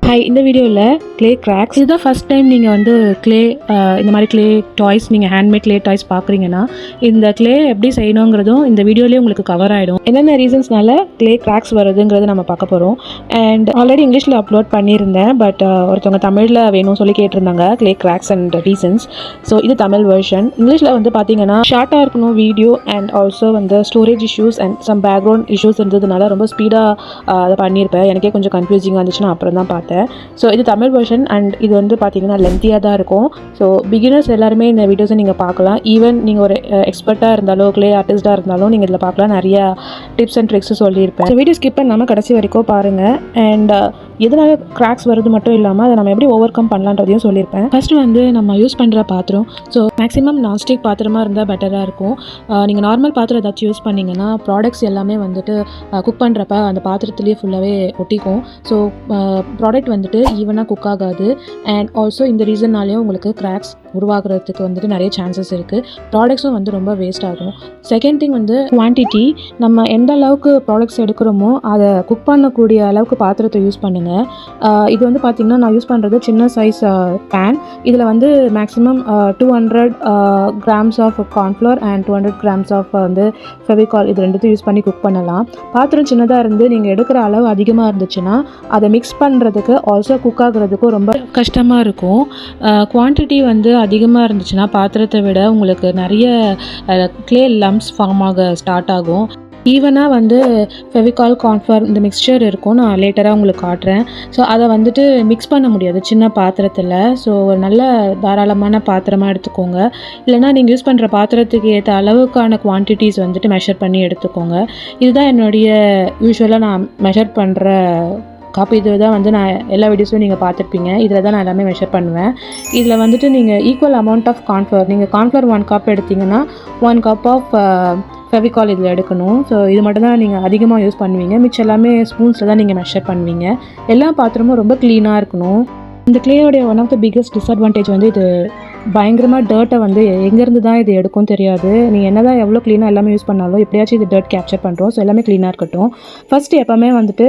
Hi, இந்த வீடியோவில் clay cracks. இதுதான் ஃபஸ்ட் டைம் நீங்கள் வந்து க்ளே இந்த மாதிரி க்ளே டாய்ஸ், நீங்கள் ஹேண்ட்மேட் க்ளே டாய்ஸ் பார்க்குறீங்கன்னா இந்த க்ளே எப்படி செய்யணுங்கிறதும் இந்த வீடியோலேயே உங்களுக்கு கவர் ஆகிடும். என்னென்ன ரீசன்ஸ்னால க்ளே கிராக்ஸ் வருதுங்கிறத நம்ம பார்க்க போகிறோம். அண்ட் ஆல்ரெடி இங்கிலீஷில் அப்லோட் பண்ணியிருந்தேன், பட் ஒருத்தவங்க தமிழில் வேணும்னு சொல்லி கேட்டிருந்தாங்க clay cracks and reasons. So இது தமிழ் வெர்ஷன். இங்கிலீஷில் வந்து பார்த்தீங்கன்னா ஷார்ட்டாக இருக்கணும் வீடியோ, அண்ட் ஆல்சோ வந்து storage issues and some background issues இருந்ததுனால ரொம்ப ஸ்பீடாக அதை பண்ணியிருப்பேன். எனக்கே கொஞ்சம் கன்ஃபியூசிங்காக இருந்துச்சுன்னா அப்புறம் தான் பார்த்தேன். ஸோ இது தமிழ் வெர்ஷன் அண்ட் இது வந்து பார்த்தீங்கன்னா லென்த்தியாக தான் இருக்கும். ஸோ பிகினர்ஸ் எல்லாருமே இந்த வீடியோஸை நீங்கள் பார்க்கலாம். ஈவன் நீங்கள் ஒரு எக்ஸ்பர்ட்டாக இருந்தாலும் க்ளே ஆர்டிஸ்ட்டாக இருந்தாலும் நீங்கள் இதில் பார்க்கலாம். நிறையா டிப்ஸ் அண்ட் ட்ரிக்ஸு சொல்லியிருப்பேன். ஸோ வீடியோ ஸ்கிப் பண்ணாமல் கடைசி வரைக்கும் பாருங்கள். அண்ட் எதனால கிராக்ஸ் வருது மட்டும் இல்லாமல் அதை நம்ம எப்படி ஓவர் கம் பண்ணலான்றதையும் சொல்லியிருப்பேன். ஃபஸ்ட்டு வந்து நம்ம யூஸ் பண்ணுற பாத்திரம். ஸோ மேக்ஸிமம் நான்ஸ்டிக் பாத்திரமாக இருந்தால் பெட்டராக இருக்கும். நீங்கள் நார்மல் பாத்திரம் ஏதாச்சும் யூஸ் பண்ணிங்கன்னா ப்ராடக்ட்ஸ் எல்லாமே வந்துட்டு குக் பண்ணுறப்ப அந்த பாத்திரத்துலேயே ஃபுல்லாகவே ஒட்டிக்கும். ஸோ ப்ராடக்ட் வந்துட்டு ஈவனாக குக் ஆகாது. அண்ட் ஆல்சோ இந்த ரீசன்னாலேயும் உங்களுக்கு கிராக்ஸ் உருவாகிறதுக்கு வந்துட்டு நிறைய சான்சஸ் இருக்குது. ப்ராடக்ட்ஸும் வந்து ரொம்ப வேஸ்ட் ஆகும். செகண்ட் திங் வந்து குவான்டிட்டி. நம்ம எந்த அளவுக்கு ப்ராடக்ட்ஸ் எடுக்கிறோமோ அதை குக் பண்ணக்கூடிய அளவுக்கு பாத்திரத்தை யூஸ் பண்ணுங்கள். இது வந்து பார்த்திங்கன்னா நான் யூஸ் பண்ணுறது சின்ன சைஸ் பேன். இதில் வந்து maximum 200 grams of cornflour and 200 grams of வந்து ஃபெவிகால், இது ரெண்டுத்தையும் யூஸ் பண்ணி குக் பண்ணலாம். பாத்திரம் சின்னதாக இருந்து நீங்கள் எடுக்கிற அளவு அதிகமாக இருந்துச்சுன்னா அதை மிக்ஸ் பண்ணுறதுக்கு ஆல்சோ குக் ஆகுறதுக்கும் ரொம்ப கஷ்டமாக இருக்கும். குவான்டிட்டி வந்து அதிகமாக இருந்துச்சுன்னா பாத்திரத்தை விட உங்களுக்கு நிறைய க்ளே லம்ப்ஸ் ஃபார்ம் ஆக ஸ்டார்ட் ஆகும். ஈவனாக வந்து ஃபெவிகால், கார்ன்ஃப்ளவர் இந்த மிக்ஸ்சர் இருக்கும். நான் லேட்டராக உங்களுக்கு காட்டுறேன். ஸோ அதை வந்துட்டு மிக்ஸ் பண்ண முடியாது சின்ன பாத்திரத்தில். ஸோ ஒரு நல்ல தாராளமான பாத்திரமாக எடுத்துக்கோங்க. இல்லைனா நீங்கள் யூஸ் பண்ணுற பாத்திரத்துக்கு ஏற்ற அளவுக்கான குவான்டிட்டிஸ் வந்துட்டு மெஷர் பண்ணி எடுத்துக்கோங்க. இதுதான் என்னுடைய யூஸ்வலாக நான் மெஷர் பண்ணுற கப். இது தான் வந்து நான் எல்லா வீடியோஸும் நீங்கள் பார்த்துருப்பீங்க. இதில் தான் நான் எல்லாமே மெஷர் பண்ணுவேன். இதில் வந்துட்டு நீங்கள் ஈக்குவல் அமௌண்ட் ஆஃப் கார்ன்ஃப்ளவர், நீங்கள் கார்ன்ஃப்ளவர் 1 கப் எடுத்திங்கன்னா 1 கப் ஆஃப் ஃபெவிகால் இதில் எடுக்கணும். ஸோ இது மட்டும் தான் நீங்கள் அதிகமாக யூஸ் பண்ணுவீங்க. மிச்சம் எல்லாமே ஸ்பூன்ஸில் தான் நீங்கள் மெஷர் பண்ணுவீங்க. எல்லா பாத்திரமும் ரொம்ப க்ளீனாக இருக்கணும். இந்த க்ளேயோடைய one of the biggest disadvantage வந்து இது பயங்கரமாக டர்ட்டை வந்து எங்கேருந்து தான் இது எடுக்கும் தெரியாது. நீங்கள் என்ன தான் எவ்வளோ க்ளீனாக எல்லாமே யூஸ் பண்ணாலும் எப்படியாச்சும் இது டர்ட் கேப்சர் பண்ணுறோம். ஸோ எல்லாமே க்ளீனாக இருக்கட்டும். ஃபஸ்ட்டு எப்போவுமே வந்துட்டு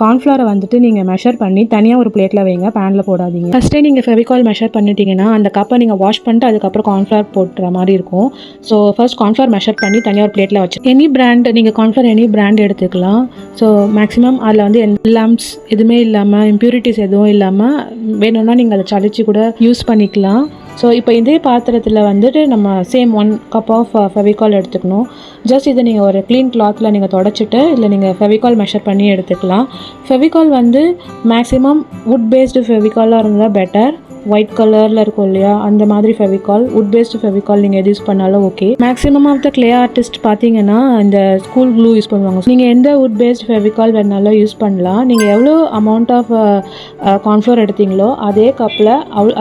கார்ன்ஃப்ளவரை வந்துட்டு நீங்கள் மெஷர் பண்ணி தனியாக ஒரு பிளேட்டில் வைங்க, பேனில் போடாதீங்க. ஃபஸ்ட்டே நீங்கள் ஃபெவிகால் மெஷர் பண்ணிட்டீங்கன்னா அந்த கப்பை நீங்கள் வாஷ் பண்ணிட்டு அதுக்கப்புறம் கார்ன்ஃப்ளவர் போட்டுற மாதிரி இருக்கும். ஸோ ஃபர்ஸ்ட் கார்ன்ஃப்ளவர் மெஷர் பண்ணி தனியாக ஒரு பிளேட்டில் வச்சு எனி பிராண்ட், நீங்கள் கார்ன்ஃப்ளவர் எனி பிராண்ட் எடுத்துக்கலாம். ஸோ மேக்ஸிமம் அதில் வந்து லம்ப்ஸ் எதுவுமே இல்லாமல், இம்ப்யூரிட்டிஸ் எதுவும் இல்லாமல் வேணும்னா நீங்கள் அதை சளிச்சு கூட யூஸ் பண்ணிக்கலாம். ஸோ இப்போ இதே பாத்திரத்தில் வந்துட்டு நம்ம சேம் 1 கப் ஆஃப் ஃபெவிகால் எடுத்துக்கணும். ஜஸ்ட் இதை நீங்கள் ஒரு க்ளீன் கிளாத்தில் நீங்கள் தொடச்சிட்டு இல்லை நீங்கள் ஃபெவிகால் மெஷர் பண்ணி எடுத்துக்கலாம். ஃபெவிகால் வந்து மேக்ஸிமம் வுட் பேஸ்டு ஃபெவிகாலாக இருந்தால் பெட்டர். ஒயிட் கலரில் இருக்கும் இல்லையா, அந்த மாதிரி ஃபெவிகால், வுட் பேஸ்டு ஃபெவிகால் நீங்கள் எது யூஸ் பண்ணாலும் okay. Maximum of the clay artist பார்த்தீங்கன்னா இந்த ஸ்கூல் க்ளூ யூஸ் பண்ணுவாங்க. நீங்கள் எந்த வுட் பேஸ்டு ஃபெவிகால் வேணாலும் யூஸ் பண்ணலாம். நீங்கள் எவ்வளோ அமௌண்ட் ஆஃப் கார்ன்ஃப்ளவர் எடுத்தீங்களோ அதே கப்பில்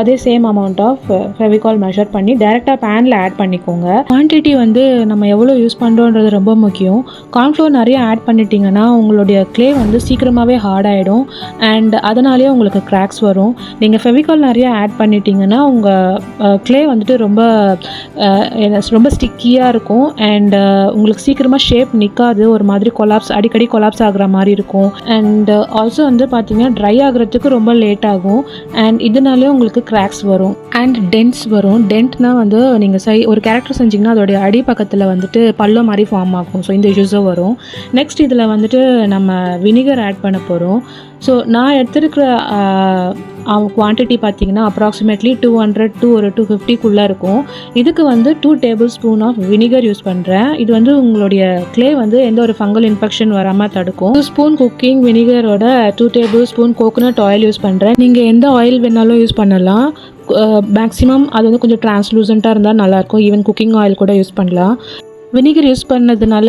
அதே same amount of Fevicol measure பண்ணி டேரெக்டாக பேனில் ஆட் பண்ணிக்கோங்க. குவான்டிட்டி வந்து நம்ம எவ்வளோ யூஸ் பண்ணுறோன்றது ரொம்ப முக்கியம். கார்ன்ஃப்ளவர் நிறைய ஆட் பண்ணிட்டீங்கன்னா உங்களுடைய க்ளே வந்து சீக்கிரமாகவே ஹார்ட் ஆகிடும். அண்ட் அதனாலேயே உங்களுக்கு கிராக்ஸ் வரும். நீங்கள் ஃபெவிகால் நிறைய ஆட் பண்ணிட்டீங்கன்னா உங்கள் க்ளே வந்துட்டு ரொம்ப ஸ்டிக்கியாக இருக்கும். அண்ட் உங்களுக்கு சீக்கிரமாக ஷேப் நிற்காது. ஒரு மாதிரி அடிக்கடி கொலாப்ஸ் ஆகுற மாதிரி இருக்கும். அண்ட் ஆல்சோ வந்து பார்த்தீங்கன்னா ட்ரை ஆகுறதுக்கு ரொம்ப லேட் ஆகும். அண்ட் இதனாலே உங்களுக்கு கிராக்ஸ் வரும் அண்ட் டென்ட்ஸ் வரும். டென்ட்னா வந்து நீங்கள் ஒரு கேரக்டர் செஞ்சிங்கன்னா அதோடைய அடி பக்கத்தில் வந்துட்டு பள்ளம் மாதிரி ஃபார்ம் ஆகும். ஸோ இந்த இஷ்யூஸும் வரும். நெக்ஸ்ட் இதில் வந்துட்டு நம்ம வினிகர் ஆட் பண்ண போகிறோம். ஸோ நான் எடுத்துருக்கிற குவான்டிட்டி பார்த்திங்கன்னா அப்ராக்சிமேட்லி 200 to 250 இருக்கும். இதுக்கு வந்து 2 table spoon of vinegar use பண்ணுறேன். இது வந்து உங்களுடைய க்ளே வந்து எந்த ஒரு ஃபங்கல் இன்ஃபெக்ஷன் வராமல் தடுக்கும். 2 ஸ்பூன் குக்கிங் வினிகரோட 2 table spoon coconut oil use பண்ணுறேன். நீங்கள் எந்த ஆயில் வேணாலும் யூஸ் பண்ணலாம். மேக்ஸிமம் அது வந்து கொஞ்சம் டிரான்ஸ்லூசண்ட்டாக இருந்தால் நல்லாயிருக்கும். ஈவன் குக்கிங் ஆயில் கூட யூஸ் பண்ணலாம். வினிகர் யூஸ் பண்ணதுனால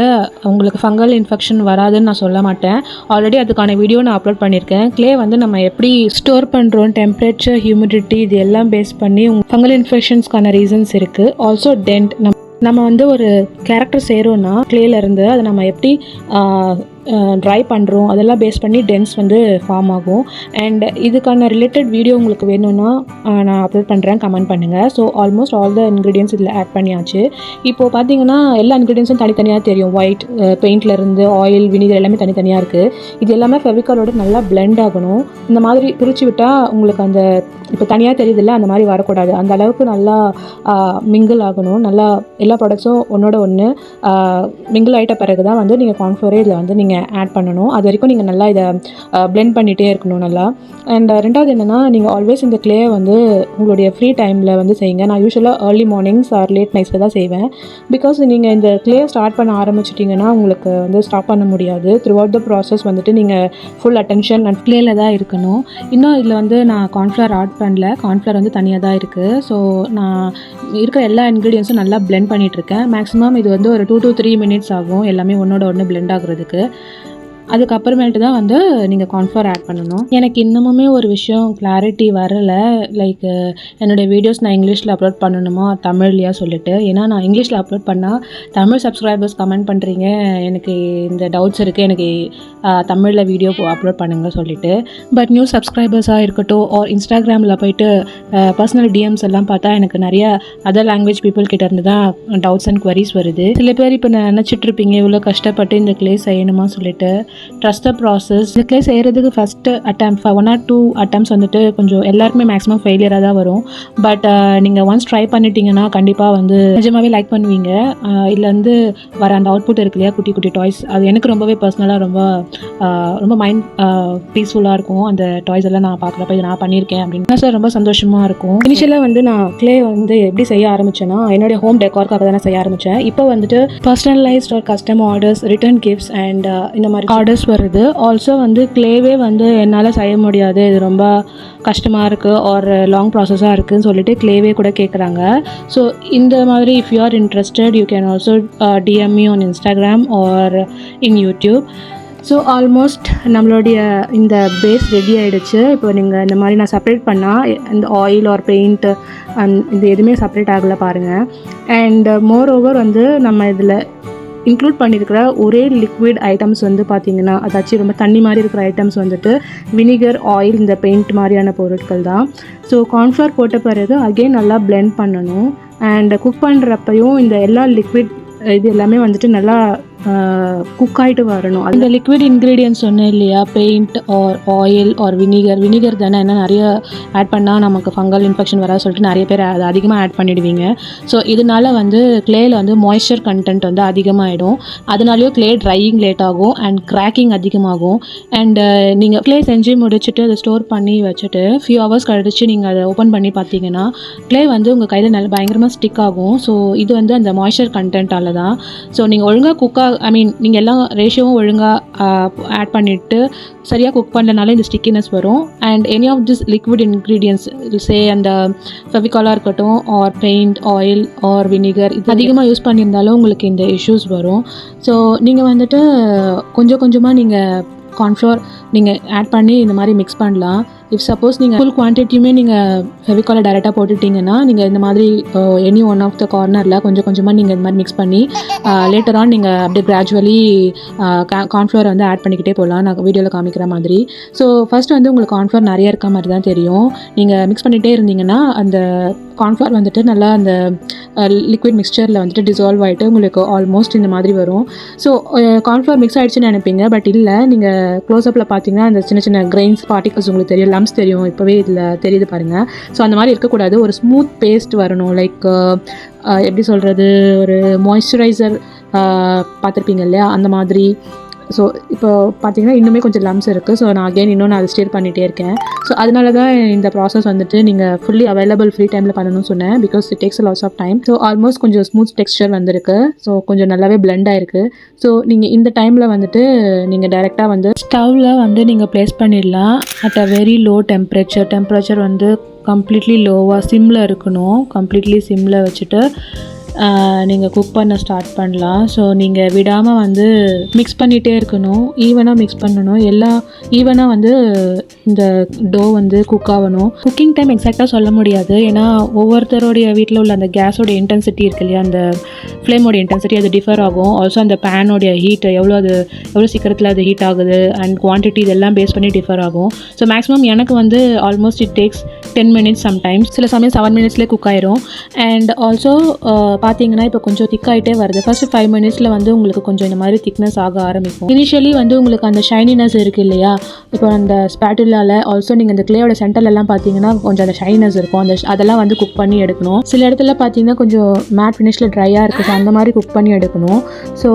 உங்களுக்கு ஃபங்கல் இன்ஃபெக்ஷன் வராதுன்னு நான் சொல்ல மாட்டேன். ஆல்ரெடி அதுக்கான வீடியோ நான் அப்லோட் பண்ணியிருக்கேன். க்ளே வந்து நம்ம எப்படி ஸ்டோர் பண்ணுறோம், டெம்பரேச்சர், ஹியூமிடிட்டி, இது எல்லாம் பேஸ் பண்ணி ஃபங்கல் இன்ஃபெக்ஷன்ஸ்க்கான ரீசன்ஸ் இருக்குது. Also dent. நம்ம வந்து ஒரு கேரக்டர் செய்கிறோன்னா க்ளேலேருந்து அதை நம்ம எப்படி ட்ரை பண்ணுறோம் அதெல்லாம் பேஸ் பண்ணி டென்ஸ் வந்து ஃபார்ம் ஆகும். அண்ட் இதுக்கான ரிலேட்டட் வீடியோ உங்களுக்கு வேணும்னா நான் அப்லோட் பண்ணுறேன், கமெண்ட் பண்ணுங்கள். So almost all the ingredients இதில் ஆட் பண்ணியாச்சு. இப்போது பார்த்தீங்கன்னா எல்லா இன்க்ரீடியன்ஸும் தனித்தனியாக தெரியும். ஒயிட் பெயிண்ட்லேருந்து ஆயில் வினிகர் எல்லாமே தனித்தனியாக இருக்குது. இது எல்லாமே ஃபெவிகாலோட நல்லா பிளெண்ட் ஆகணும். இந்த மாதிரி பிரித்து விட்டால் உங்களுக்கு அந்த இப்போ தனியாக தெரியுதில்ல, அந்த மாதிரி வரக்கூடாது. அந்த அளவுக்கு நல்லா மிங்கிள் ஆகணும். நல்லா எல்லா ப்ராடக்ட்ஸும் ஒன்றோட ஒன்று மிங்கிள் ஆகிட்ட பிறகு தான் வந்து நீங்கள் கார்ன்ஃப்ளோரே இதில் வந்து நீங்கள் ஆட் பண்ணணும். அது வரைக்கும் நீங்கள் நல்லா இதை பிளெண்ட் பண்ணிகிட்டே இருக்கணும் நல்லா. அண்ட் ரெண்டாவது என்னென்னா, நீங்கள் ஆல்வேஸ் இந்த க்ளே வந்து உங்களுடைய ஃப்ரீ டைமில் வந்து செய்யுங்க. நான் யூஸ்வலாக ஏர்லி மார்னிங்ஸ் ஆர் லேட் நைட்ஸில் தான் செய்வேன். பிகாஸ் நீங்கள் இந்த க்ளே ஸ்டார்ட் பண்ண ஆரம்பிச்சிட்டிங்கன்னா உங்களுக்கு வந்து ஸ்டாப் பண்ண முடியாது. த்ரூ அவுட் த ப்ராசஸ் வந்துட்டு நீங்கள் ஃபுல் அட்டென்ஷன் அண்ட் க்ளேயில் தான் இருக்கணும். இன்னும் இதில் வந்து நான் கார்ன்ஃப்ளவர் ஆட் பண்ணல, கார்ன்ஃப்ளவர் வந்து தனியாக தான் இருக்குது. ஸோ நான் இருக்கிற எல்லா இன்க்ரீடியன்ஸும் நல்லா பிளெண்ட் பண்ணிகிட்ருக்கேன். மேக்ஸிமம் இது வந்து ஒரு 2 to 3 minutes ஆகும் எல்லாமே ஒன்றோட ஒன்று பிளெண்ட் ஆகுறதுக்கு. அதுக்கப்புறமேட்டு தான் வந்து நீங்கள் கார்ன்ஃப்ளவர் ஆட் பண்ணணும். எனக்கு இன்னமுமே ஒரு விஷயம் கிளாரிட்டி வரலை. லைக் என்னுடைய வீடியோஸ் நான் இங்கிலீஷில் அப்லோட் பண்ணணுமா தமிழ்லையா சொல்லிட்டு. ஏன்னா நான் இங்கிலீஷில் அப்லோட் பண்ணால் தமிழ் சப்ஸ்கிரைபர்ஸ் கமெண்ட் பண்ணுறீங்க, எனக்கு இந்த டவுட்ஸ் இருக்குது, எனக்கு தமிழில் வீடியோ அப்லோட் பண்ணுங்க சொல்லிட்டு. பட் நியூ சப்ஸ்கிரைபர்ஸாக இருக்கட்டும் ஆர் இன்ஸ்டாகிராமில் போய்ட்டு பர்சனல் டிஎம்ஸ் எல்லாம் பார்த்தா எனக்கு நிறைய அதர் லாங்குவேஜ் பீப்புள் கிட்ட இருந்து தான் டவுட்ஸ் அண்ட் குவரிஸ் வருது. சில பேர் இப்போ நினச்சிட்ருப்பீங்க இவ்வளோ கஷ்டப்பட்டு இந்த க்ளே செய்யணுமா சொல்லிட்டு. Trust the process. இந்த க்ளே செய்கிறதுக்கு ஃபஸ்ட்டு அட்டெம்ப்ட் 1 or 2 attempts வந்துட்டு கொஞ்சம் எல்லாருக்குமே மேக்ஸிமம் ஃபெயிலியராக தான் வரும். பட் நீங்கள் ஒன்ஸ் ட்ரை பண்ணிட்டீங்கன்னா கண்டிப்பாக வந்து நிஜமாகவே லைக் பண்ணுவீங்க. இதுலேருந்து வர அந்த அவுட்புட் இருக்கு இல்லையா, குட்டி குட்டி டாய்ஸ், அது எனக்கு ரொம்பவே பர்சனலாக ரொம்ப மைண்ட் பீஸ்ஃபுல்லாக இருக்கும். அந்த டாய்ஸ் எல்லாம் நான் பார்க்குறப்ப இது நான் பண்ணியிருக்கேன் அப்படின்னு சார் ரொம்ப சந்தோஷமாக இருக்கும். இனிஷியலாக வந்து நான் க்ளே வந்து எப்படி செய்ய ஆரம்பித்தேன்னா, என்னுடைய ஹோம் டெக்கார்க்காக தான் நான் செய்ய ஆரம்பித்தேன். இப்போ வந்துட்டு personalised or custom orders, return gifts and இந்த மாதிரி ஆர்டர்ஸ் வருது. ஆல்சோ வந்து க்ளேவே வந்து என்னால் செய்ய முடியாது, இது ரொம்ப கஷ்டமாக இருக்குது ஆர் லாங் ப்ராசஸாக இருக்குதுன்னு சொல்லிட்டு க்ளேவே கூட கேட்குறாங்க. ஸோ இந்த மாதிரி if you are interested you can also DM me on Instagram or in YouTube. So almost நம்மளுடைய இந்த பேஸ் ரெடி ஆகிடுச்சு. இப்போ நீங்கள் இந்த மாதிரி நான் செப்பரேட் பண்ணால் இந்த ஆயில் ஆர் பெயிண்ட் இது எதுவுமே செப்பரேட் ஆகலை பாருங்கள். அண்ட் மோர் ஓவர் வந்து நம்ம இதில் இன்க்ளூட் பண்ணியிருக்கிற ஒரே லிக்விட் ஐட்டம்ஸ் வந்து பார்த்திங்கன்னா, அதாச்சும் ரொம்ப தண்ணி மாதிரி இருக்கிற ஐட்டம்ஸ் வந்துட்டு வினிகர், ஆயில், இந்த பெயிண்ட் மாதிரியான பொருட்கள் தான். ஸோ கார்ன்ஃப்ளவர் போட்ட பிறகு அகெயின் நல்லா பிளெண்ட் பண்ணணும். அண்ட் குக் பண்ணுறப்பையும் இந்த எல்லா லிக்விட் இது எல்லாமே வந்துட்டு நல்லா குக் ஆகிட்டு வரணும். அந்த லிக்விட் இன்க்ரீடியன்ஸ் சொன்னேன் இல்லையா, paint or oil or vinegar தானே, என்ன நிறைய ஆட் பண்ணால் நமக்கு ஃபங்கல் இன்ஃபெக்ஷன் வராது சொல்லிட்டு நிறைய பேர் அதை அதிகமாக ஆட் பண்ணிடுவீங்க. ஸோ இதனால் வந்து க்ளேயில் வந்து மாய்ஸ்சர் கண்டென்ட் வந்து அதிகமாகிடும். அதனாலேயும் க்ளே ட்ரையிங் லேட் ஆகும் அண்ட் கிராக்கிங் அதிகமாகும். அண்ட் நீங்கள் க்ளே செஞ்சு முடிச்சுட்டு அதை ஸ்டோர் பண்ணி வச்சுட்டு ஃபியூ ஹவர்ஸ் கழிச்சு நீங்கள் அதை ஓப்பன் பண்ணி பார்த்தீங்கன்னா க்ளே வந்து உங்கள் கையில் நல்லா பயங்கரமாக ஸ்டிக் ஆகும். ஸோ இது வந்து அந்த மாய்ஸ்சர் கண்டென்ட்டால் தான். ஸோ நீங்கள் ஒழுங்காக நீங்கள் எல்லாம் ரேஷியோவும் ஒழுங்காக ஆட் பண்ணிவிட்டு சரியாக குக் பண்ணலனால இந்த ஸ்டிக்கினஸ் வரும். And any of this liquid ingredients say அந்த ஃபெவிகாலாக இருக்கட்டும் or paint, oil or vinegar இது அதிகமாக யூஸ் பண்ணியிருந்தாலும் உங்களுக்கு இந்த இஷ்யூஸ் வரும். ஸோ நீங்கள் வந்துட்டு கொஞ்சமாக நீங்கள் கார்ன்ஃப்ளவர் நீங்கள் ஆட் பண்ணி இந்த மாதிரி மிக்ஸ் பண்ணலாம். இஃப் சப்போஸ் நீங்கள் ஃபுல் குவான்டிட்டியுமே நீங்கள் ஃபெவிகாலை டைரெக்டாக போட்டுட்டிங்கன்னா நீங்கள் இந்த மாதிரி எனி ஒன் ஆஃப் த கார்னரில் கொஞ்சமாக நீங்கள் இந்த மாதிரி மிக்ஸ் பண்ணி லேட்டர் ஆன் நீங்கள் அப்படியே கிராஜுவலி கார்ன்ஃப்ளவர் வந்து ஆட் பண்ணிக்கிட்டே போகலாம். நான் வீடியோவில் காமிக்கிற மாதிரி. ஸோ ஃபஸ்ட்டு வந்து உங்களுக்கு கார்ன்ஃப்ளவர் நிறைய இருக்க மாதிரி தான் தெரியும். நீங்கள் மிக்ஸ் பண்ணிகிட்டே இருந்தீங்கன்னா அந்த கார்ன்ஃப்ளவர் வந்துட்டு நல்லா அந்த லிக்விட் மிக்ஸ்சரில் வந்துட்டு டிசால்வ் ஆகிட்டு உங்களுக்கு ஆல்மோஸ்ட் இந்த மாதிரி வரும். ஸோ கார்ன்ஃப்ளவர் மிக்ஸ் ஆகிடுச்சுன்னு நினைப்பீங்க, பட் இல்லை, நீங்கள் க்ளோஸ்அப்பில் பார்த்தீங்கன்னா அந்த சின்ன சின்ன கிரெயின்ஸ் பார்ட்டிகல்ஸ் உங்களுக்கு தெரியும், லம்ஸ் தெரியும், இப்போவே இதில் தெரியுது பாருங்கள். ஸோ அந்த மாதிரி இருக்கக்கூடாது, ஒரு ஸ்மூத் பேஸ்ட் வரணும். லைக் எப்படி சொல்கிறது, ஒரு மாய்ஸ்சரைசர் பார்த்துருப்பீங்க இல்லையா, அந்த மாதிரி. ஸோ இப்போ பார்த்தீங்கன்னா இன்னுமே கொஞ்சம் லம்ஸ் இருக்குது. ஸோ நான் அகெயின் இன்னும் நான் அதை ஸ்டீர் பண்ணிகிட்டே இருக்கேன். ஸோ அதனால தான் இந்த ப்ராசஸ் வந்துட்டு நீங்கள் ஃபுல்லி அவைலபிள் ஃப்ரீ டைமில் பண்ணணும்னு சொன்னேன். Because it takes lots of time. So almost கொஞ்சம் ஸ்மூத் டெக்ஸ்சர் வந்திருக்கு. ஸோ கொஞ்சம் நல்லாவே பிளெண்ட் ஆகிருக்கு. ஸோ நீங்கள் இந்த டைமில் வந்துட்டு நீங்கள் டைரெக்டாக வந்து ஸ்டவ்வில் வந்து நீங்கள் ப்ளேஸ் பண்ணிடலாம் at a very low temperature வந்து கம்ப்ளீட்லி லோவாக சிம்மில் இருக்கணும். கம்ப்ளீட்லி சிம்மில் வச்சுட்டு நீங்கள் குக் பண்ண ஸ்டார்ட் பண்ணலாம். ஸோ நீங்கள் விடாமல் வந்து மிக்ஸ் பண்ணிகிட்டே இருக்கணும், ஈவனாக மிக்ஸ் பண்ணணும், எல்லாம் ஈவனாக வந்து இந்த டோ வந்து குக் ஆகணும். குக்கிங் டைம் எக்ஸாக்டாக சொல்ல முடியாது, ஏன்னா ஒவ்வொருத்தருடைய வீட்டில் உள்ள அந்த கேஸோட இன்டென்சிட்டி இருக்கு இல்லையா, அந்த ஃப்ளேமோட இன்டென்சிட்டி அது டிஃபர் ஆகும். ஆல்சோ அந்த பேனோடைய ஹீட் எவ்வளோ சீக்கிரத்தில் அது ஹீட் ஆகுது அண்ட் குவான்டிட்டி இதெல்லாம் பேஸ் பண்ணி டிஃபர் ஆகும். ஸோ மேக்ஸிமம் எனக்கு வந்து almost it takes 10 minutes sometimes, சில சமயம் 7 minutesலேயே குக் ஆயிரும். அண்ட் ஆல்சோ பார்த்தீங்கன்னா இப்போ கொஞ்சம் திக்காகிட்டே வருது. ஃபஸ்ட்டு 5 minutesல வந்து உங்களுக்கு கொஞ்சம் இந்த மாதிரி திக்னஸ் ஆக ஆரம்பிக்கும். இனிஷியலி வந்து உங்களுக்கு அந்த ஷைனினஸ் இருக்குது இல்லையா, இப்போ அந்த ஸ்பேட்டுலாவில் ஆல்சோ நீங்கள் இந்த கிளேயோட சென்டர்லலாம் பார்த்தீங்கன்னா கொஞ்சம் அந்த ஷைனினஸ் இருக்கும், அதெல்லாம் வந்து குக் பண்ணி எடுக்கணும். சில இடத்துல பார்த்தீங்கன்னா கொஞ்சம் மேட் ஃபினிஷில் ட்ரையாக இருக்குது, ஸோ அந்த மாதிரி குக் பண்ணி எடுக்கணும். So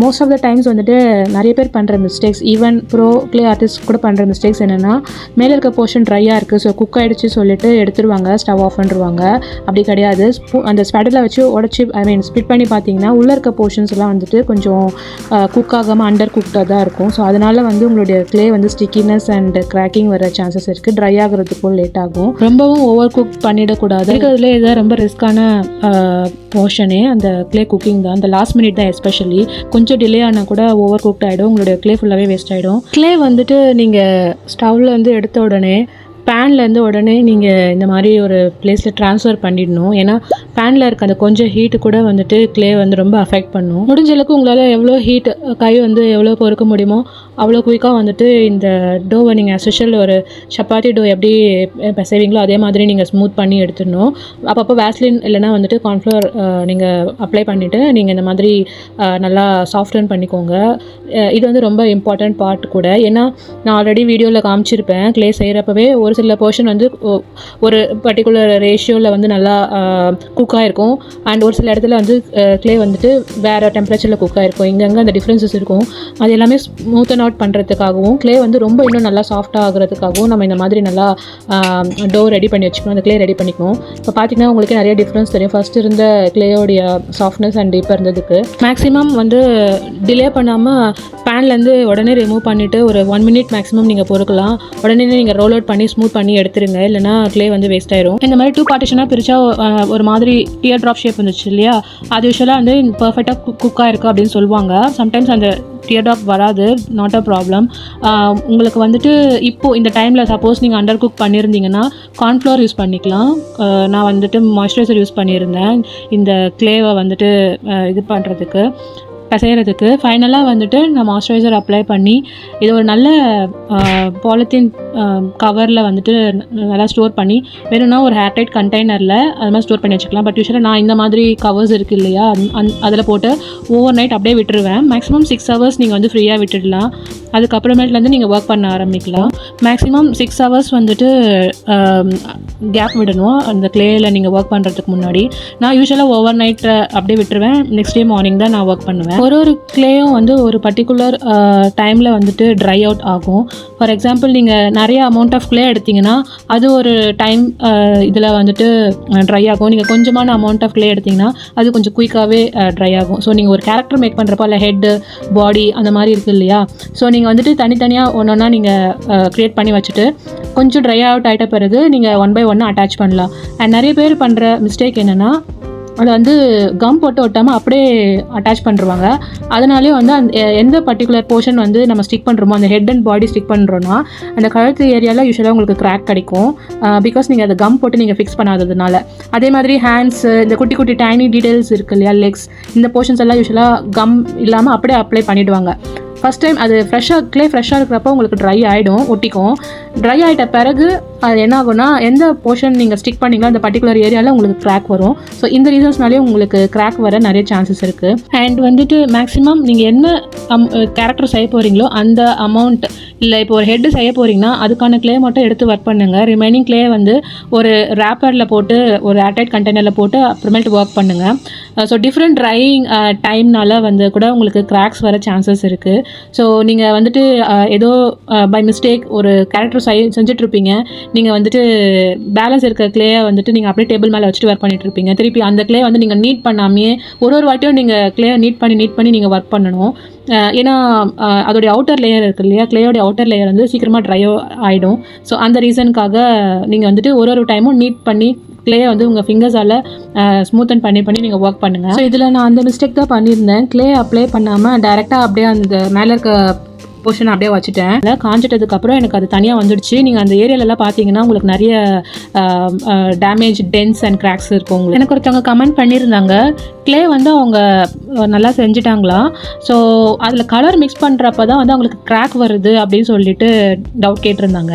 most of the times வந்துட்டு நிறைய பேர் பண்ணுற mistakes, even pro clay artist கூட பண்ணுற மிஸ்டேக்ஸ் என்னென்னா, மேலே இருக்க போர்ஷன் ட்ரையாக இருக்குது ஸோ குக் ஆகிடுச்சு சொல்லிட்டு எடுத்துருவாங்க, ஸ்டவ் ஆஃப் பண்ணிடுவாங்க. அப்படி கிடையாது. அந்த ஸ்பேட்டில் வச்சு உடச்சி ஸ்பிட் பண்ணி பார்த்தீங்கன்னா உள்ளே இருக்க போர்ஷன்ஸ் எல்லாம் வந்துட்டு கொஞ்சம் குக் ஆகாமல் அண்டர் குக்டாக தான் இருக்கும். ஸோ அதனால் வந்து உங்களுடைய கிளே வந்து ஸ்டிக்கினஸ் அண்ட் கிராக்கிங் வர சான்சஸ் இருக்குது. ட்ரை ஆகிறதுக்கும் லேட் ஆகும். ரொம்பவும் ஓவர் குக் பண்ணிடக்கூடாது. இருக்கிறதுல இதான் ரொம்ப ரிஸ்க்கான போர்ஷனே அந்த கிளே குக்கிங் தான். அந்த லாஸ்ட் மினிட் தான் எஸ்பெஷலி. கொஞ்சம் டிலே ஆனால் கூட ஓவர் குக்ட் ஆகிடும், உங்களுடைய கிளே ஃபுல்லாகவே வேஸ்ட் ஆகிடும். கிளே வந்துட்டு நீங்கள் ஸ்டவ்வில் வந்து எடுத்த உடனே பேன்லேருந்து உடனே நீங்கள் இந்த மாதிரி ஒரு பிளேஸில் ட்ரான்ஸ்ஃபர் பண்ணிடணும். ஏன்னா பேனில் இருக்க அந்த கொஞ்சம் ஹீட்டு கூட வந்துட்டு கிளே வந்து ரொம்ப அஃபெக்ட் பண்ணும். முடிஞ்ச அளவுக்கு உங்களால் எவ்வளோ ஹீட் கை வந்து எவ்வளோ பொறுக்க முடியுமோ அவ்வளோ குயிக்காக வந்துட்டு இந்த டோவை நீங்கள் அஸ்யூஷுவல் ஒரு சப்பாத்தி டோ எப்படி பிசைவீங்களோ அதே மாதிரி நீங்கள் ஸ்மூத் பண்ணி எடுத்துடணும். அப்பப்போ வேஸ்லின் இல்லைனா வந்துட்டு கார்ன்ஃப்ளவர் நீங்கள் அப்ளை பண்ணிவிட்டு நீங்கள் இந்த மாதிரி நல்லா சாஃப்டன் பண்ணிக்கோங்க. இது வந்து ரொம்ப இம்பார்ட்டண்ட் பார்ட் கூட. ஏன்னா நான் ஆல்ரெடி வீடியோவில் காமிச்சிருப்பேன், கிளே செய்கிறப்பவே ஒரு சில போர்ஷன் வந்து ஒரு பர்டிகுலர் ரேஷியோவில் வந்து நல்லா குக் ஆகிருக்கும் அண்ட் ஒரு சில இடத்துல வந்து கிளே வந்துட்டு வேறு டெம்பரேச்சரில் குக் ஆகிருக்கும். இங்கங்கே அந்த டிஃப்ரென்சஸ் இருக்கும். அது எல்லாமே ஸ்மூத்தன் அவுட் பண்ணுறதுக்காகவும் கிளே வந்து ரொம்ப இன்னும் நல்லா சாஃப்டாக ஆகிறதுக்காகவும் நம்ம இந்த மாதிரி நல்லா டோ ரெடி பண்ணி வச்சுக்கணும், அந்த கிளே ரெடி பண்ணிக்கணும். இப்போ பார்த்தீங்கன்னா உங்களுக்கு நிறைய டிஃப்ரென்ஸ் தெரியும். ஃபஸ்ட் இருந்த கிளேயோடைய சாஃப்ட்னஸ் அண்ட் இப்போ இருந்ததுக்கு. மேக்ஸிமம் வந்து டிலே பண்ணாமல் பேன்லேருந்து உடனே ரிமூவ் பண்ணிவிட்டு ஒரு 1 minute மேக்ஸிமம் நீங்கள் பொறுக்கலாம். உடனே நீங்கள் ரோல் அவுட் பண்ணி ஸ்மூத் பண்ணி எடுத்துருங்க, இல்லைனா கிளே வந்து வேஸ்ட் ஆயிரும். இந்த மாதிரி 2 பார்ட்டிஷனாக பிரித்தா ஒரு மாதிரி டியர் ட்ராப் ஷேப் வந்துச்சு இல்லையா, அது யூஸ்வலாக வந்து பர்ஃபெக்டாக குக்காக இருக்குது அப்படின்னு சொல்லுவாங்க. சம்டைம்ஸ் அந்த டியர் ட்ராப் வராது, நாட் அ ப்ராப்ளம். உங்களுக்கு வந்துட்டு இப்போது இந்த டைமில் சப்போஸ் நீங்கள் அண்டர் குக் பண்ணியிருந்தீங்கன்னா கார்ன்ஃப்ளவர் யூஸ் பண்ணிக்கலாம். நான் வந்துட்டு மாய்ஸ்சரைசர் யூஸ் பண்ணியிருந்தேன் இந்த கிளேவை வந்துட்டு இது பண்ணுறதுக்கு பிசைகிறதுக்கு. ஃபைனலாக வந்துட்டு நான் மாய்ஸ்சரைசர் அப்ளை பண்ணி இது ஒரு நல்ல பாலித்தீன் கவரில் வந்துட்டு நல்லா ஸ்டோர் பண்ணி வேணும்னா ஒரு ஏர்டைட் கண்டெய்னரில் அது மாதிரி ஸ்டோர் பண்ணி வச்சுக்கலாம். பட் யூஸ்வலாக நான் இந்த மாதிரி கவர்ஸ் இருக்குது இல்லையா, அதில் போட்டு ஓவர் நைட் அப்படியே விட்டுருவேன். மேக்ஸிமம் 6 hours நீங்கள் வந்து ஃப்ரீயாக விட்டுடலாம். அதுக்கப்புறமேட்லேருந்து நீங்கள் ஒர்க் பண்ண ஆரம்பிக்கலாம். மேக்ஸிமம் 6 hours வந்துட்டு கேப் விடணும் அந்த கிளேயில் நீங்கள் ஒர்க் பண்ணுறதுக்கு முன்னாடி. நான் யூஸ்வலாக ஓவர் நைட்டை அப்படியே விட்டுருவேன், நெக்ஸ்ட் டே மார்னிங் தான் நான் ஒர்க் பண்ணுவேன். ஒரு கிளேயும் வந்து ஒரு பர்டிகுலர் டைமில் வந்துட்டு ட்ரை அவுட் ஆகும். ஃபார் எக்ஸாம்பிள் நீங்கள் நிறைய அமௌண்ட் ஆஃப் கிளே எடுத்திங்கன்னா அது ஒரு டைம் இதில் வந்துட்டு ட்ரை ஆகும். நீங்கள் கொஞ்சமான அமௌண்ட் ஆஃப் கிளே எடுத்திங்கன்னா அது கொஞ்சம் குயிக்காகவே ட்ரை ஆகும். ஸோ நீங்கள் ஒரு கேரக்டர் மேக் பண்ணுறப்போ இல்லை ஹெட்டு பாடி அந்த மாதிரி இருக்குது இல்லையா, ஸோ நீங்கள் வந்துட்டு தனித்தனியாக ஒன்றா நீங்கள் க்ரியேட் பண்ணி வச்சுட்டு கொஞ்சம் ட்ரை அவுட் ஆகிட்ட பிறகு நீங்கள் 1 by 1 அட்டாச் பண்ணலாம். அண்ட் நிறைய பேர் பண்ணுற மிஸ்டேக் என்னென்னா அதை வந்து கம் போட்டு ஒட்டாமல் அப்படியே அட்டாச் பண்ணுறாங்க. அதனாலே வந்து அந்த எந்த பர்டிகுலர் போர்ஷன் வந்து நம்ம ஸ்டிக் பண்ணுறோமோ அந்த ஹெட் அண்ட் பாடி ஸ்டிக் பண்ணுறோன்னா அந்த கழுத்து ஏரியாவில் யூஸ்வலாக உங்களுக்கு கிராக் கிடைக்கும். பிகாஸ் நீங்கள் அதை கம் போட்டு நீங்கள் ஃபிக்ஸ் பண்ணாததுனால. அதே மாதிரி ஹேண்ட்ஸ், இந்த குட்டி குட்டி டைனி டீட்டெயில்ஸ் இருக்குது இல்லையா, லெக்ஸ், இந்த போர்ஷன்ஸ் எல்லாம் யூஸ்வலாக கம் இல்லாமல் அப்படியே அப்ளை பண்ணிவிடுவாங்க. ஃபஸ்ட் டைம் அது கிளே ஃப்ரெஷ்ஷாக இருக்கிறப்போ உங்களுக்கு ட்ரை ஆகிடும், ஒட்டிக்கும். ட்ரை ஆகிட்ட பிறகு அது என்ன ஆகும்னா எந்த போர்ஷன் நீங்கள் ஸ்டிக் பண்ணிங்களோ அந்த பர்டிகுலர் ஏரியாவில் உங்களுக்கு கிராக் வரும். ஸோ இந்த ரீசன்ஸ்னாலே உங்களுக்கு கிராக் வர நிறைய சான்சஸ் இருக்குது. அண்ட் வந்துட்டு மேக்ஸிமம் நீங்கள் என்ன கேரக்டர் செய்ய போகிறீங்களோ அந்த அமௌண்ட், இல்லை இப்போ ஒரு ஹெட்டு செய்ய போகிறீங்கன்னா அதுக்கான கிளே மட்டும் எடுத்து ஒர்க் பண்ணுங்கள். ரிமைனிங் கிளே வந்து ஒரு ரேப்பரில் போட்டு ஒரு ஏர்டைட் கண்டெய்னரில் போட்டு அப்புறமேட்டு ஒர்க் பண்ணுங்கள். ஸோ டிஃப்ரெண்ட் ட்ரையிங் டைம்னால வந்து கூட உங்களுக்கு கிராக்ஸ் வர சான்சஸ் இருக்குது. ஸோ நீங்கள் வந்துட்டு ஏதோ பை மிஸ்டேக் ஒரு கேரக்டர் செஞ்சிட்ருப்பீங்க, நீங்கள் வந்துட்டு பேலன்ஸ் இருக்க கிளேயை வந்துட்டு நீங்கள் அப்படியே டேபிள் மேலே வச்சுட்டு ஒர்க் பண்ணிகிட்ருப்பீங்க. திருப்பி அந்த கிளே வந்து நீங்கள் நீட் பண்ணாமையே ஒரு வாட்டியும் நீங்கள் கிளேயை நீட் பண்ணி நீங்கள் ஒர்க் பண்ணணும். ஏன்னா அதோடைய அவுட்டர் லேயர் இருக்குது இல்லையா, கிளேயோடைய அவுட்டர் லேயர் வந்து சீக்கிரமாக ட்ரை ஆகிடும். ஸோ அந்த ரீசனுக்காக நீங்கள் வந்துட்டு ஒரு டைமும் நீட் பண்ணி க்ளேயை வந்து உங்கள் ஃபிங்கர்ஸால் ஸ்மூத்தன் பண்ணி நீங்கள் ஒர்க் பண்ணுங்கள். ஸோ இதில் நான் அந்த மிஸ்டேக் தான் பண்ணியிருந்தேன். க்ளே அப்ளை பண்ணாமல் டேரெக்டாக அப்படியே அந்த மேலே இருக்க போர்ஷன் அப்படியே வச்சுட்டேன். காஞ்சிட்டதுக்கப்புறம் எனக்கு அது தனியாக வந்துடுச்சு. நீங்கள் அந்த ஏரியாலலாம் பார்த்தீங்கன்னா உங்களுக்கு நிறைய டேமேஜ், டென்ஸ் அண்ட் கிராக்ஸ் இருக்கும். உங்களுக்கு எனக்கு ஒருத்தவங்க கமெண்ட் பண்ணியிருந்தாங்க, க்ளே வந்து அவங்க நல்லா செஞ்சுட்டாங்களா, ஸோ அதில் கலர் மிக்ஸ் பண்ணுறப்ப தான் வந்து அவங்களுக்கு கிராக் வருது அப்படின்னு சொல்லிட்டு டவுட் கேட்டிருந்தாங்க.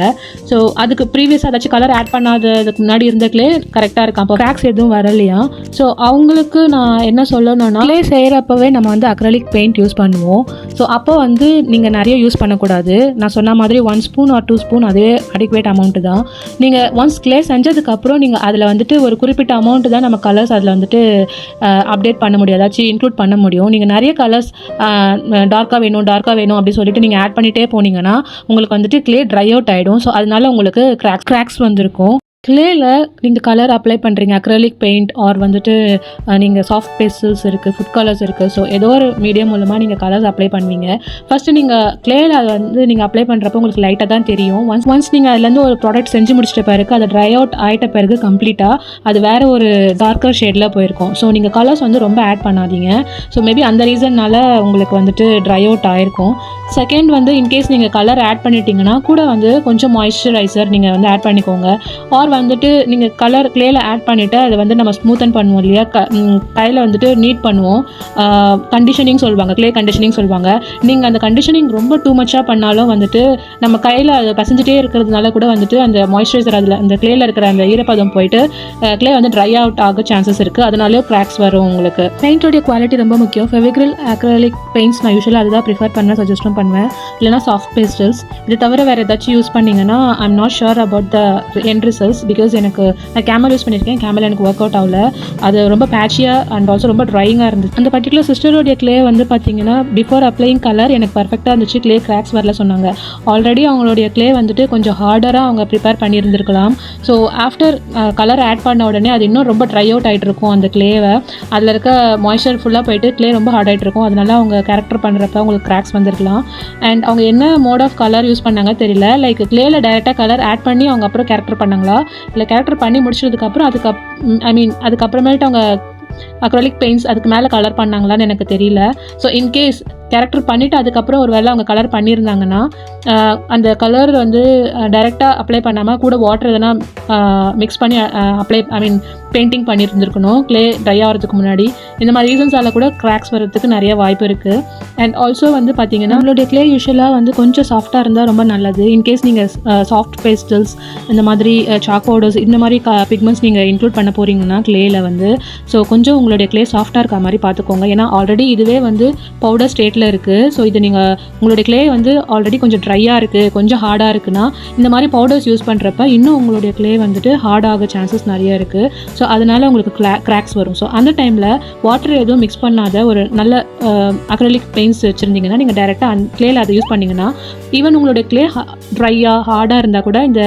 ஸோ அதுக்கு ப்ரீவியஸாக ஏதாச்சும் கலர் ஆட் பண்ணாததுக்கு முன்னாடி இருந்த க்ளே கரெக்டாக இருக்கா, அப்போ கிராக்ஸ் எதுவும் வரலையா? ஸோ அவங்களுக்கு நான் என்ன சொல்லணும்னா, க்ளே செய்கிறப்பவே நம்ம வந்து அக்ரலிக் பெயிண்ட் யூஸ் பண்ணுவோம். ஸோ அப்போ வந்து நீங்கள் நிறைய யூஸ் பண்ணக்கூடாது. நான் சொன்ன மாதிரி 1 ஸ்பூன் ஆர் 2 ஸ்பூன் அதே அடிக்குவேட் அமௌண்ட்டு தான். நீங்கள் ஒன்ஸ் க்ளே செஞ்சதுக்கப்புறம் நீங்கள் அதில் வந்துட்டு ஒரு குறிப்பிட்ட அமௌண்ட்டு தான் நம்ம கலர்ஸ் அதில் வந்துட்டு அப்டேட் பண்ண முடியும், ஏதாச்சும் இன்க்ளூட் பண்ண முடியும். நீங்கள் நிறைய கலர்ஸ் டார்க்காக வேணும் அப்படின்னு சொல்லிட்டு நீங்கள் ஆட் பண்ணிகிட்டே போனீங்கன்னா உங்களுக்கு வந்துட்டு க்ளே ட்ரை அவுட் ஆகிடும். ஸோ அதனால உங்களுக்கு கிராக்ஸ் வந்திருக்கும். க்ளேயில் நீங்கள் கலர் அப்ளை பண்ணுறீங்க, அக்ரலிக் பெயிண்ட் ஆர் வந்துட்டு நீங்கள் சாஃப்ட் பேஸ்டல்ஸ் இருக்குது, ஃபுட் கலர்ஸ் இருக்குது. ஸோ ஏதோ ஒரு மீடியம் மூலமாக நீங்கள் கலர்ஸ் அப்ளை பண்ணுவீங்க. ஃபஸ்ட்டு நீங்கள் க்ளேயில் அதை வந்து நீங்கள் அப்ளை பண்ணுறப்போ உங்களுக்கு லைட்டாக தான் தெரியும். ஒன்ஸ் நீங்கள் அதுலேருந்து ஒரு ப்ராடக்ட் செஞ்சு முடிச்சிட்ட பிறகு அது ட்ரை அவுட் ஆகிட்ட பிறகு கம்ப்ளீட்டாக அது வேறு ஒரு டார்க்கர் ஷேடில் போயிருக்கும். ஸோ நீங்கள் கலர்ஸ் வந்து ரொம்ப ஆட் பண்ணாதீங்க. ஸோ மேபி அந்த ரீசன்னால் உங்களுக்கு வந்துட்டு ட்ரை அவுட் ஆகிருக்கும். செகண்ட் வந்து இன்கேஸ் நீங்கள் கலர் ஆட் பண்ணிட்டீங்கன்னா கூட வந்து கொஞ்சம் மாய்ஸ்சரைசர் நீங்கள் வந்து ஆட் பண்ணிக்கோங்க. ஆர் வந்துட்டு நீங்கள் கலர் க்ளேயில் ஆட் பண்ணிவிட்டு அதை வந்து நம்ம ஸ்மூத்தன் பண்ணுவோம் இல்லையா, கையில் வந்துட்டு நீட் பண்ணுவோம், கண்டிஷனிங் சொல்லுவாங்க, க்ளே கண்டிஷனிங் சொல்லுவாங்க. நீங்கள் அந்த கண்டிஷனிங் ரொம்ப டூ மச்சாக பண்ணாலும் வந்துட்டு நம்ம கையில் அது பசஞ்சிட்டே இருக்கிறதுனால கூட வந்துட்டு அந்த மாய்ஸ்சரைசர் அதில் அந்த க்ளேயில் இருக்கிற அந்த ஈரப்பதம் போயிட்டு க்ளே வந்து ட்ரை அவுட் ஆக சான்சஸ் இருக்குது. அதனாலே கிராக்ஸ் வரும் உங்களுக்கு. பெயிண்டோடைய குவாலிட்டி ரொம்ப முக்கியம். ஃபெவிக்ரில், அக்ரலிக் பெயிண்ட்ஸ் நான் யூஸ்வலாக அதுதான் ப்ரிஃபர் பண்ண சஜஸ்டும் பண்ணுவேன். இல்லைனா சாஃப்ட் பேஸ்டல்ஸ். இது தவிர வேறு ஏதாச்சும் யூஸ் பண்ணிங்கன்னா I'm not sure about the end results. Because எனக்கு நான் கேமல் யூஸ் பண்ணியிருக்கேன், கேமல் எனக்கு ஒர்க் அவுட் ஆகல. அது ரொம்ப பேட்சியாக அண்ட் ஆல்சோ ரொம்ப ட்ரையிங்காக இருந்துச்சு. அந்த பர்டிகுலர் சிஸ்டரோடைய க்ளே வந்து பார்த்தீங்கன்னா பிஃபோர் அப்ளைங் கலர் எனக்கு பர்ஃபெக்டாக இருந்துச்சு, க்ளே கிராக்ஸ் வரல சொன்னாங்க. ஆல்ரெடி அவங்களுடைய க்ளே வந்துட்டு கொஞ்சம் ஹார்டராக அவங்க ப்ரிப்பேர் பண்ணியிருந்திருக்கலாம். ஸோ ஆஃப்டர் கலர் ஆட் பண்ண உடனே அது இன்னும் ரொம்ப ட்ரை அவுட் ஆகிட்டு இருக்கும். அந்த க்ளேவை அதில் இருக்க மாய்ஸ்சர் ஃபுல்லாக போயிட்டு க்ளே ரொம்ப ஹார்ட் ஆகிட்டு இருக்கும். அதனால அவங்க கேரக்டர் பண்ணுறப்ப அவங்களுக்கு கிராக்ஸ் வந்திருக்கலாம். அண்ட் அவங்க என்ன மோட் ஆஃப் கலர் யூஸ் பண்ணாங்க தெரியல. லைக் க்ளேயில் டைரெக்டாக கலர் ஆட் பண்ணி அவங்க அப்புறம் கேரக்டர் பண்ணாங்களா, இல்லை கேரக்டர் பண்ணி முடிச்சதுக்கப்புறம் அதுக்கப்புறமேட்டு அவங்க அக்ரலிக் பெயிண்ட்ஸ் அதுக்கு மேலே கலர் பண்ணாங்களான்னு எனக்கு தெரியல. ஸோ இன்கேஸ் கேரக்டர் பண்ணிவிட்டு அதுக்கப்புறம் ஒரு வேளை அவங்க கலர் பண்ணியிருந்தாங்கன்னா அந்த கலர் வந்து டைரெக்டாக அப்ளை பண்ணாமல் கூட வாட்டர் எதனா மிக்ஸ் பண்ணி பெயிண்டிங் பண்ணியிருந்துருக்கணும் க்ளே ட்ரை ஆகிறதுக்கு முன்னாடி. இந்த மாதிரி ரீசன்ஸால் கூட கிராக்ஸ் வரதுக்கு நிறைய வாய்ப்பு இருக்குது. அண்ட் ஆல்சோ வந்து பார்த்திங்கன்னா நம்மளுடைய க்ளே யூஸ்வலாக வந்து கொஞ்சம் சாஃப்டாக இருந்தால் ரொம்ப நல்லது. இன்கேஸ் நீங்கள் சாஃப்ட் பேஸ்டல்ஸ், இந்த மாதிரி சாக் பவுடர்ஸ், இந்த மாதிரி பிக்மெண்ட்ஸ் நீங்கள் இன்க்ளூட் பண்ண போகிறீங்கன்னா க்ளேயில் வந்து ஸோ கொஞ்சம் உங்களுடைய க்ளே சாஃப்டாக இருக்க மாதிரி பார்த்துக்கோங்க. ஏன்னா ஆல்ரெடி இதுவே வந்து பவுடர் ஸ்டேட்டில் இருக்குது. ஸோ இது நீங்கள் உங்களுடைய க்ளே வந்து ஆல்ரெடி கொஞ்சம் ட்ரையாக இருக்குது, கொஞ்சம் ஹார்டாக இருக்குன்னா இந்த மாதிரி பவுடர்ஸ் யூஸ் பண்ணுறப்ப இன்னும் உங்களுடைய க்ளே வந்துட்டு ஹார்ட் ஆக சான்சஸ் நிறைய இருக்குது. ஸோ அதனால் உங்களுக்கு கிராக்ஸ் வரும். ஸோ அந்த டைமில் வாட்டர் எதுவும் மிக்ஸ் பண்ணாத ஒரு நல்ல அக்ரலிக் பெயிண்ட்ஸ் வச்சுருந்தீங்கன்னா நீங்கள் டைரெக்டாக க்ளேயில் அதை யூஸ் பண்ணிங்கன்னா ஈவன் உங்களுடைய க்ளே ட்ரையாக ஹார்டாக இருந்தால் கூட இந்த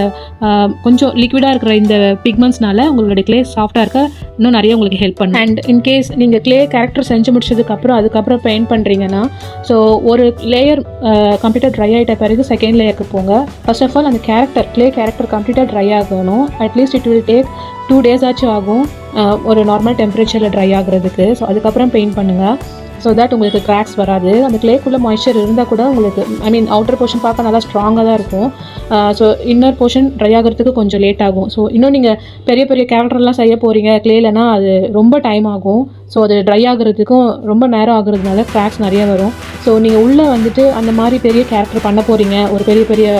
கொஞ்சம் லிக்விடாக இருக்கிற இந்த பிக்மெண்ட்ஸ்னால உங்களுடைய க்ளே சாஃப்டாக இருக்க இன்னும் நிறைய உங்களுக்கு ஹெல்ப் பண்ணும். அண்ட் இன்கேஸ் நீங்கள் க்ளே கேரக்டர் செஞ்சு முடிச்சதுக்கப்புறம் அதுக்கப்புறம் பெயிண்ட் பண்ணுறீங்கன்னா ஸோ ஒரு லேயர் கம்ப்ளீட்டாக ட்ரை ஆகிட்ட பிறகு செகண்ட் லேயருக்கு போங்க. ஃபர்ஸ்ட் ஆஃப் ஆல் அந்த க்ளே கேரக்டர் கம்ப்ளீட்டாக ட்ரை ஆகணும். At least it will take 2 days ஆச்சும் ஆகும் ஒரு நார்மல் டெம்பரேச்சரில் ட்ரை ஆகுறதுக்கு. ஸோ அதுக்கப்புறம் பெயிண்ட் பண்ணுங்கள். ஸோ தட் உங்களுக்கு கிராக்ஸ் வராது. அந்த க்ளேக்குள்ளே மாய்ஸ்சர் இருந்தால் கூட உங்களுக்கு அவுட்டர் போர்ஷன் பார்க்க நல்லா ஸ்ட்ராங்காக தான் இருக்கும். ஸோ இன்னர் போர்ஷன் ட்ரை ஆகிறதுக்கு கொஞ்சம் லேட் ஆகும். ஸோ இன்னும் நீங்கள் பெரிய பெரிய கேரக்டர்லாம் செய்ய போகிறீங்க க்ளேலனா அது ரொம்ப டைம் ஆகும். ஸோ அது ட்ரை ஆகிறதுக்கும் ரொம்ப நேரம் ஆகுறதுனால கிராக்ஸ் நிறைய வரும். ஸோ நீங்கள் உள்ளே வந்துட்டு அந்த மாதிரி பெரிய கேரக்டர் பண்ண போகிறீங்க, ஒரு பெரிய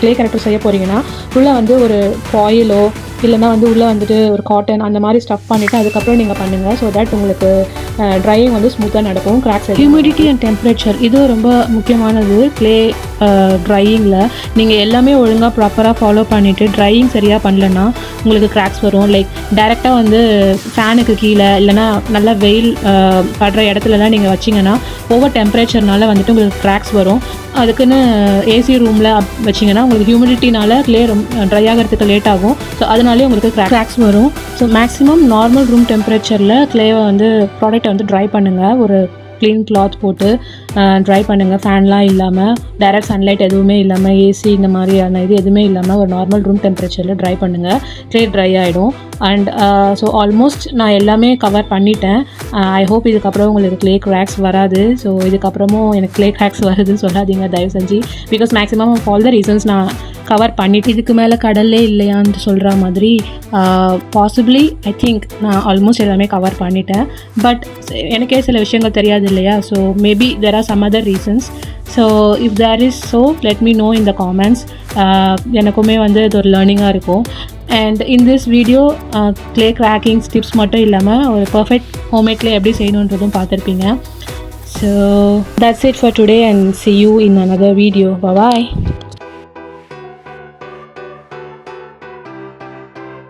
க்ளே கேரக்டர் செய்ய போகிறீங்கன்னா உள்ளே வந்து ஒரு ஃபாயிலோ இல்லைனா வந்து உள்ளே வந்துட்டு ஒரு காட்டன் அந்த மாதிரி ஸ்டஃப் பண்ணிவிட்டு அதுக்கப்புறம் நீங்கள் பண்ணுங்கள். ஸோ தட் உங்களுக்கு ட்ரையிங் வந்து ஸ்மூத்தாக நடக்கும். கிராக்ஸ் ஹியூமிடிட்டி அண்ட் டெம்பரேச்சர் இது ரொம்ப முக்கியமானது க்ளே ட்ரையிங்கில். நீங்கள் எல்லாமே ஒழுங்காக ப்ராப்பராக ஃபாலோ பண்ணிவிட்டு ட்ரையிங் சரியாக பண்ணலன்னா உங்களுக்கு கிராக்ஸ் வரும். லைக் டைரெக்டாக வந்து ஃபேனுக்கு கீழே இல்லைனா நல்லா வெயில் படுற இடத்துலலாம் நீங்கள் வச்சிங்கன்னா ஓவர் டெம்பரேச்சர்னால வந்துட்டு உங்களுக்கு கிராக்ஸ் வரும். அதுக்குன்னு ஏசி ரூமில் வச்சிங்கன்னா உங்களுக்கு ஹியூமிடிட்டினால க்ளே ரொம்ப ட்ரை ஆகிறதுக்கு லேட் ஆகும். ஸோ அதனாலே உங்களுக்கு கிராக்ஸ் வரும். ஸோ மேக்ஸிமம் நார்மல் ரூம் டெம்பரேச்சரில் க்ளேவை வந்து ப்ராடக்டை வந்து ட்ரை பண்ணுங்கள். ஒரு க்ளீன் கிளாத் போட்டு ட்ரை பண்ணுங்கள். ஃபேன்லாம் இல்லாமல், டைரக்ட் சன்லைட் எதுவுமே இல்லாமல், ஏசி இந்த மாதிரியான இது எதுவுமே இல்லாமல் ஒரு நார்மல் ரூம் டெம்பரேச்சரில் ட்ரை பண்ணுங்கள். க்ளே ட்ரை ஆகிடும். அண்ட் ஸோ ஆல்மோஸ்ட் நான் எல்லாமே கவர் பண்ணிட்டேன். ஐ ஹோப் இதுக்கப்புறம் உங்களுக்கு க்ளே கிராக்ஸ் வராது. ஸோ இதுக்கப்புறமும் எனக்கு க்ளே கிராக்ஸ் வருதுன்னு சொல்லாதீங்க தயவு செஞ்சு. Because maximum of all the reasons நான் கவர் பண்ணிவிட்டு இதுக்கு மேலே கடல்லே இல்லையான்னு சொல்கிற மாதிரி பாசிபிளி ஐ திங்க் நான் ஆல்மோஸ்ட் எல்லாமே கவர் பண்ணிட்டேன். பட் எனக்கே சில விஷயங்கள் தெரியாது இல்லையா? So maybe there are some other reasons. So if there is so let me know in the comments. எனக்குமே வந்து இது ஒரு லேர்னிங்காக இருக்கும். And in this video clay crackings tips மட்டும் இல்லாமல் ஒரு பர்ஃபெக்ட் ஹோம்மேட் க்ளே எப்படி செய்யணுன்றதும் பார்த்துருப்பீங்க. So that's it for today and see you in another video. Bye bye.